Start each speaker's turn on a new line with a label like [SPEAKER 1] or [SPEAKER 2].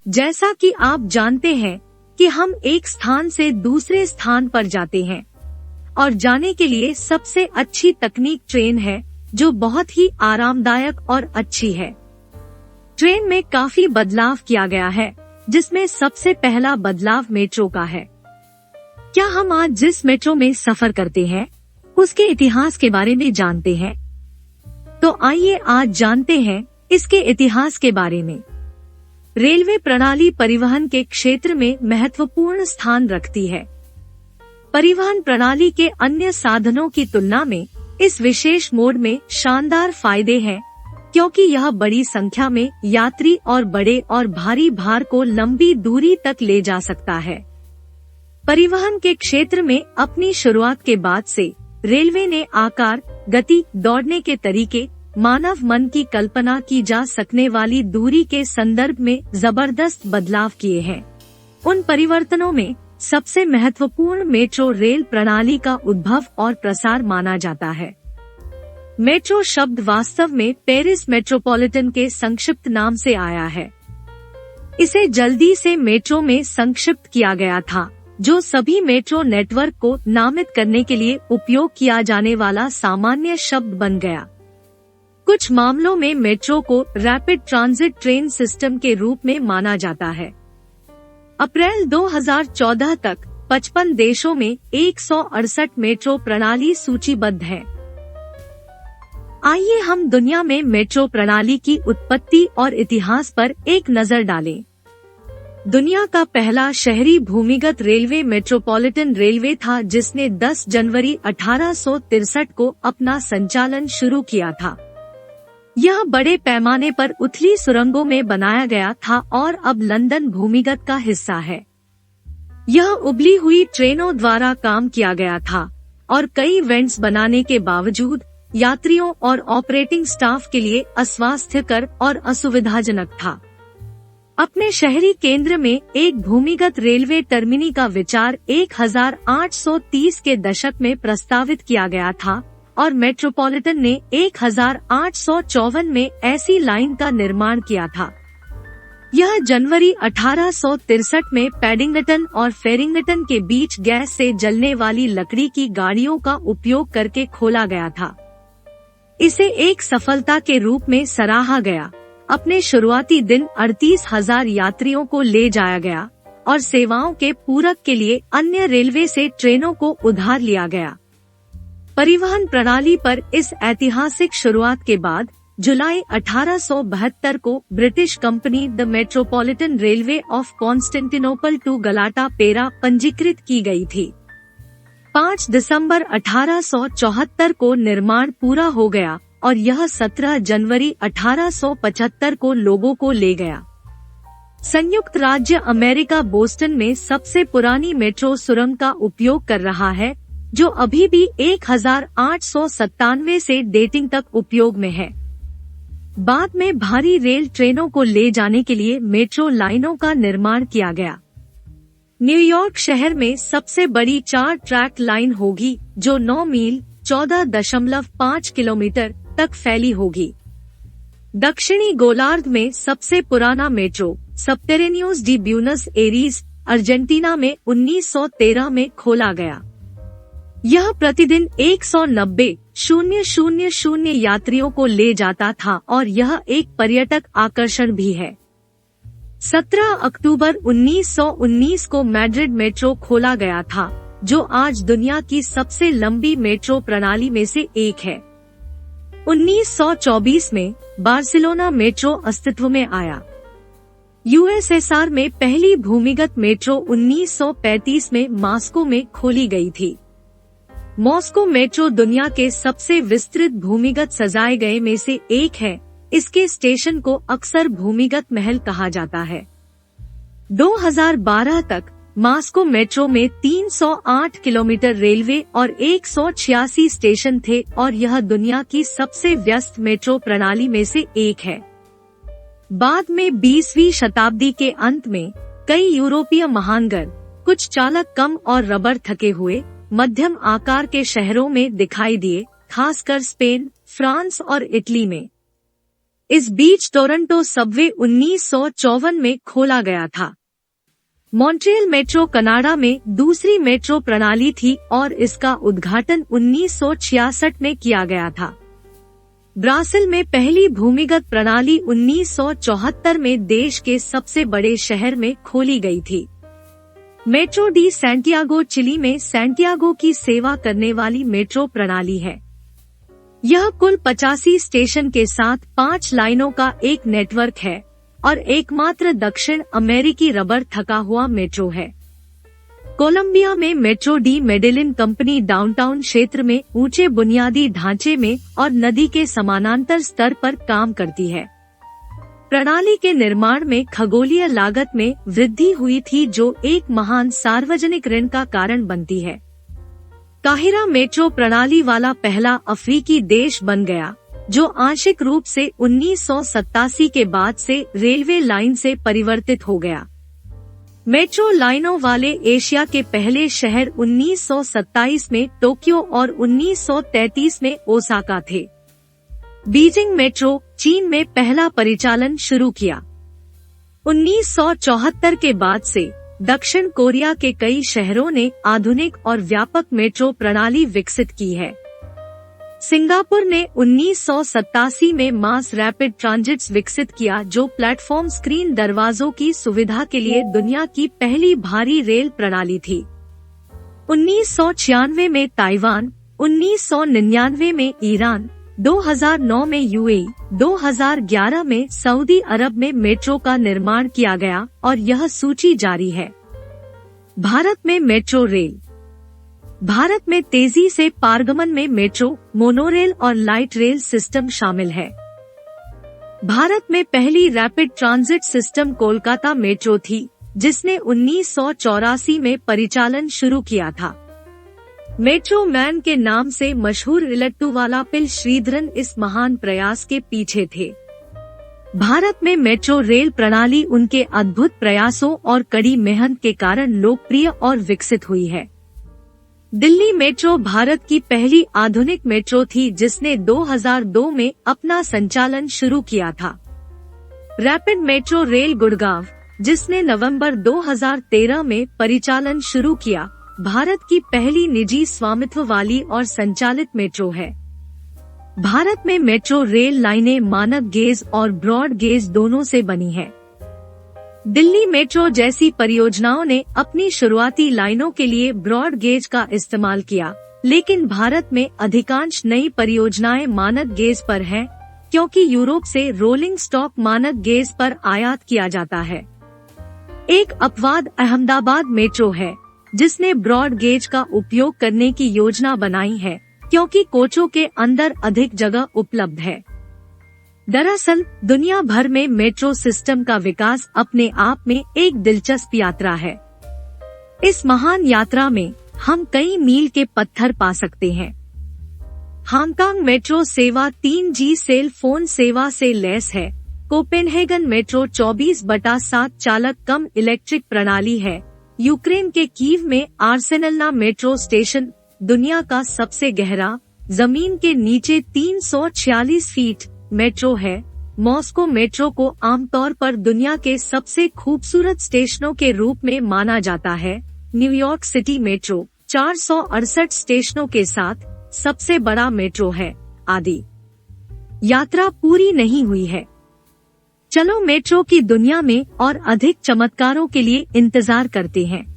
[SPEAKER 1] जैसा कि आप जानते हैं कि हम एक स्थान से दूसरे स्थान पर जाते हैं और जाने के लिए सबसे अच्छी तकनीक ट्रेन है, जो बहुत ही आरामदायक और अच्छी है। ट्रेन में काफी बदलाव किया गया है, जिसमें सबसे पहला बदलाव मेट्रो का है। क्या हम आज जिस मेट्रो में सफर करते हैं उसके इतिहास के बारे में जानते हैं? तो आइए आज जानते हैं इसके इतिहास के बारे में। रेलवे प्रणाली परिवहन के क्षेत्र में महत्वपूर्ण स्थान रखती है। परिवहन प्रणाली के अन्य साधनों की तुलना में इस विशेष मोड में शानदार फायदे हैं, क्योंकि यह बड़ी संख्या में यात्री और बड़े और भारी भार को लंबी दूरी तक ले जा सकता है। परिवहन के क्षेत्र में अपनी शुरुआत के बाद से रेलवे ने आकार, गति, दौड़ने के तरीके, मानव मन की कल्पना की जा सकने वाली दूरी के संदर्भ में जबरदस्त बदलाव किए हैं। उन परिवर्तनों में सबसे महत्वपूर्ण मेट्रो रेल प्रणाली का उद्भव और प्रसार माना जाता है। मेट्रो शब्द वास्तव में पेरिस मेट्रोपॉलिटन के संक्षिप्त नाम से आया है। इसे जल्दी से मेट्रो में संक्षिप्त किया गया था, जो सभी मेट्रो नेटवर्क को नामित करने के लिए उपयोग किया जाने वाला सामान्य शब्द बन गया। कुछ मामलों में मेट्रो को रैपिड ट्रांजिट ट्रेन सिस्टम के रूप में माना जाता है। अप्रैल 2014 तक 55 देशों में 168 मेट्रो प्रणाली सूचीबद्ध है। आइए हम दुनिया में मेट्रो प्रणाली की उत्पत्ति और इतिहास पर एक नजर डालें। दुनिया का पहला शहरी भूमिगत रेलवे मेट्रोपॉलिटन रेलवे था, जिसने 10 जनवरी 1863 को अपना संचालन शुरू किया था। यह बड़े पैमाने पर उथली सुरंगों में बनाया गया था और अब लंदन भूमिगत का हिस्सा है। यह उबली हुई ट्रेनों द्वारा काम किया गया था और कई वेंट्स बनाने के बावजूद यात्रियों और ऑपरेटिंग स्टाफ के लिए अस्वास्थ्यकर और असुविधाजनक था। अपने शहरी केंद्र में एक भूमिगत रेलवे टर्मिनी का विचार 1830 के दशक में प्रस्तावित किया गया था और मेट्रोपॉलिटन ने 1854 में ऐसी लाइन का निर्माण किया था। यह जनवरी 1863 में पैडिंगटन और फेरिंगटन के बीच गैस से जलने वाली लकड़ी की गाड़ियों का उपयोग करके खोला गया था। इसे एक सफलता के रूप में सराहा गया। अपने शुरुआती दिन 38,000 यात्रियों को ले जाया गया और सेवाओं के पूरक के लिए अन्य रेलवे से ट्रेनों को उधार लिया गया। परिवहन प्रणाली पर इस ऐतिहासिक शुरुआत के बाद जुलाई 1872 को British company the Metropolitan Railway of Constantinople to Galata Pera पंजीकृत की गई थी। 5 दिसंबर 1874 को निर्माण पूरा हो गया और यह 17 जनवरी 1875 को लोगों को ले गया। संयुक्त राज्य अमेरिका बोस्टन में सबसे पुरानी मेट्रो सुरंग का उपयोग कर रहा है, जो अभी भी 1897 से डेटिंग तक उपयोग में है। बाद में भारी रेल ट्रेनों को ले जाने के लिए मेट्रो लाइनों का निर्माण किया गया। न्यूयॉर्क शहर में सबसे बड़ी 4 ट्रैक लाइन होगी, जो 9 मील 14.5 किलोमीटर तक फैली होगी। दक्षिणी गोलार्ध में सबसे पुराना metro Subterraneos de Buenos Aires Argentina में 1913 में खोला गया। यह प्रतिदिन 190,000 यात्रियों को ले जाता था और यह एक पर्यटक आकर्षण भी है। 17 अक्टूबर 1919 को मैड्रिड मेट्रो खोला गया था, जो आज दुनिया की सबसे लंबी मेट्रो प्रणाली में से एक है। 1924 में बार्सिलोना मेट्रो अस्तित्व में आया। यूएसएसआर में पहली भूमिगत मेट्रो 1935 में मॉस्को में खोली गई थी। मॉस्को मेट्रो दुनिया के सबसे विस्तृत भूमिगत सजाए गए में से एक है। इसके स्टेशन को अक्सर भूमिगत महल कहा जाता है। 2012 तक मॉस्को मेट्रो में 308 किलोमीटर रेलवे और 186 स्टेशन थे और यह दुनिया की सबसे व्यस्त मेट्रो प्रणाली में से एक है। बाद में 20वीं शताब्दी के अंत में कई यूरोपीय महानगर, कुछ चालक कम और रबर थके हुए मध्यम आकार के शहरों में दिखाई दिए, खासकर स्पेन, फ्रांस और इटली में। इस बीच टोरंटो सबवे 1954 में खोला गया था। मॉन्ट्रियल मेट्रो कनाडा में दूसरी मेट्रो प्रणाली थी और इसका उद्घाटन 1966 में किया गया था। ब्राजील में पहली भूमिगत प्रणाली 1974 में देश के सबसे बड़े शहर में खोली गई थी। मेट्रो डी सैंटियागो चिली में सैंटियागो की सेवा करने वाली मेट्रो प्रणाली है। यह कुल 85 स्टेशन के साथ 5 लाइनों का एक नेटवर्क है और एकमात्र दक्षिण अमेरिकी रबर थका हुआ मेट्रो है। कोलंबिया में metro de Medellin company downtown क्षेत्र में ऊंचे बुनियादी ढांचे में और नदी के समानांतर स्तर पर काम करती है। प्रणाली के निर्माण में खगोलीय लागत में वृद्धि हुई थी जो एक महान सार्वजनिक ऋण का कारण बनती है। काहिरा मेट्रो प्रणाली वाला पहला अफ्रीकी देश बन गया जो आंशिक रूप से 1987 के बाद से रेलवे लाइन से परिवर्तित हो गया। मेट्रो लाइनों वाले एशिया के पहले शहर 1927 में टोक्यो और 1933 में ओसाका थे। बीजिंग मेट्रो चीन में पहला परिचालन शुरू किया। 1974 के बाद से दक्षिण कोरिया के कई शहरों ने आधुनिक और व्यापक मेट्रो प्रणाली विकसित की है। सिंगापुर ने 1987 में मास रैपिड ट्रांजिट्स विकसित किया जो प्लेटफॉर्म स्क्रीन दरवाजों की सुविधा के लिए दुनिया की पहली भारी रेल प्रणाली थी। 1996 में ताइवान, 1999 में ईरान, 2009 में यूएई, 2011 में सऊदी अरब में मेट्रो का निर्माण किया गया और यह सूची जारी है। भारत में मेट्रो रेल। भारत में तेजी से पारगमन में मेट्रो, मोनोरेल और लाइट रेल सिस्टम शामिल है। भारत में पहली rapid transit system Kolkata metro थी जिसने 1984 में परिचालन शुरू किया था। मेट्रो मैन के नाम से मशहूर इलट्टूवालापिल श्रीधरन इस महान प्रयास के पीछे थे। भारत में मेट्रो रेल प्रणाली उनके अद्भुत प्रयासों और कड़ी मेहनत के कारण लोकप्रिय और विकसित हुई है। दिल्ली मेट्रो भारत की पहली आधुनिक मेट्रो थी जिसने 2002 में अपना संचालन शुरू किया था। रैपिड मेट्रो रेल गुड़गांव, जिसने नवंबर 2013 में परिचालन शुरू किया, भारत की पहली निजी स्वामित्व वाली और संचालित मेट्रो है। भारत में मेट्रो रेल लाइनें मानक गेज और ब्रॉड गेज दोनों से बनी हैं। दिल्ली मेट्रो जैसी परियोजनाओं ने अपनी शुरुआती लाइनों के लिए ब्रॉड गेज का इस्तेमाल किया, लेकिन भारत में अधिकांश नई परियोजनाएं मानक गेज पर हैं, क्योंकि यूरोप से रोलिंग स्टॉक मानक गेज पर आयात किया जाता है। एक अपवाद अहमदाबाद मेट्रो है, जिसने ब्रॉड गेज का उपयोग करने की योजना बनाई है, क्योंकि कोचों के अंदर अधिक जगह उपलब्ध है। दरअसल दुनिया भर में मेट्रो सिस्टम का विकास अपने आप में एक दिलचस्प यात्रा है। इस महान यात्रा में हम कई मील के पत्थर पा सकते हैं। हांगकांग मेट्रो सेवा 3G सेल फोन सेवा से लैस है। कोपेनहेगन मेट्रो 24/7 चालक कम इलेक्ट्रिक प्रणाली है। यूक्रेन के कीव में आर्सेनलना मेट्रो स्टेशन दुनिया का सबसे गहरा, जमीन के नीचे 346 फीट मेट्रो है। मॉस्को मेट्रो को आमतौर पर दुनिया के सबसे खूबसूरत स्टेशनों के रूप में माना जाता है। न्यूयॉर्क सिटी मेट्रो 468 स्टेशनों के साथ सबसे बड़ा मेट्रो है। आदि। यात्रा पूरी नहीं हुई है। चलो मेट्रो की दुनिया में और अधिक चमत्कारों के लिए इंतजार करते हैं।